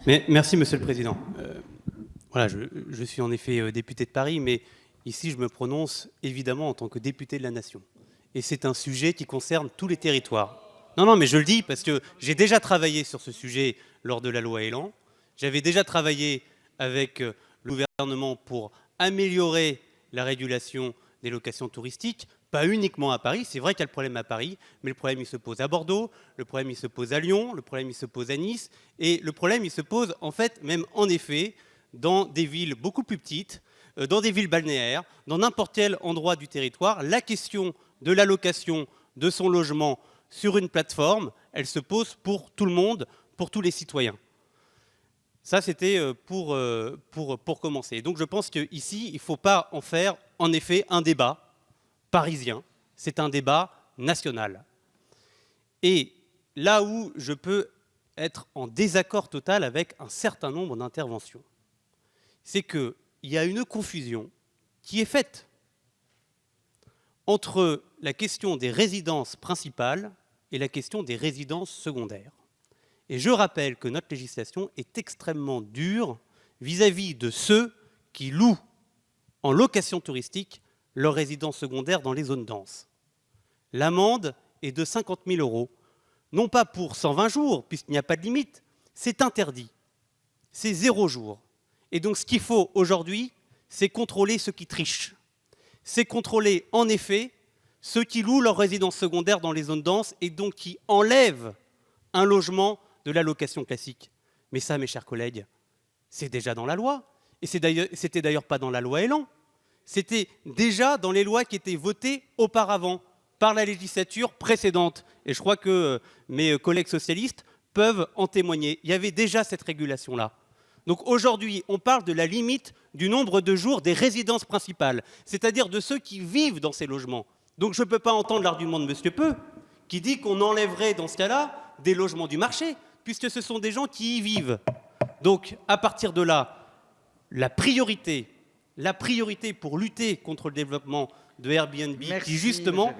Merci, Monsieur le Président. Voilà, je suis en effet député de Paris, mais ici, je me prononce évidemment en tant que député de la Nation. Et c'est un sujet qui concerne tous les territoires. Non, non, mais je le dis parce que j'ai déjà travaillé sur ce sujet lors de la loi Elan. J'avais déjà travaillé avec le gouvernement pour améliorer la régulation des locations touristiques, pas uniquement à Paris. C'est vrai qu'il y a le problème à Paris, mais le problème, il se pose à Bordeaux, le problème, il se pose à Lyon, le problème, il se pose à Nice, et le problème, il se pose, en fait, même en effet, dans des villes beaucoup plus petites, dans des villes balnéaires, dans n'importe quel endroit du territoire. La question de l'allocation de son logement sur une plateforme, elle se pose pour tout le monde, pour tous les citoyens. Ça, c'était pour commencer. Donc je pense qu'ici, il ne faut pas en faire, en effet, un débat parisien. C'est un débat national. Et là où je peux être en désaccord total avec un certain nombre d'interventions, c'est qu'il y a une confusion qui est faite entre la question des résidences principales et la question des résidences secondaires. Et je rappelle que notre législation est extrêmement dure vis-à-vis de ceux qui louent en location touristique leur résidence secondaire dans les zones denses. L'amende est de 50 000 €, non pas pour 120 jours, puisqu'il n'y a pas de limite, c'est interdit, c'est 0 jour. Et donc ce qu'il faut aujourd'hui, c'est contrôler ceux qui trichent. C'est contrôler en effet ceux qui louent leur résidence secondaire dans les zones denses et donc qui enlèvent un logement de la location classique. Mais ça, mes chers collègues, c'est déjà dans la loi. Et c'était d'ailleurs pas dans la loi Elan. C'était déjà dans les lois qui étaient votées auparavant par la législature précédente. Et je crois que mes collègues socialistes peuvent en témoigner. Il y avait déjà cette régulation-là. Donc aujourd'hui, on parle de la limite du nombre de jours des résidences principales, c'est-à-dire de ceux qui vivent dans ces logements. Donc je ne peux pas entendre l'argument de M. Peu, qui dit qu'on enlèverait dans ce cas-là des logements du marché, puisque ce sont des gens qui y vivent. Donc à partir de là, la priorité pour lutter contre le développement de Airbnb, qui justement,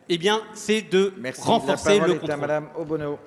eh bien, c'est de renforcer le contrôle. Madame Obono.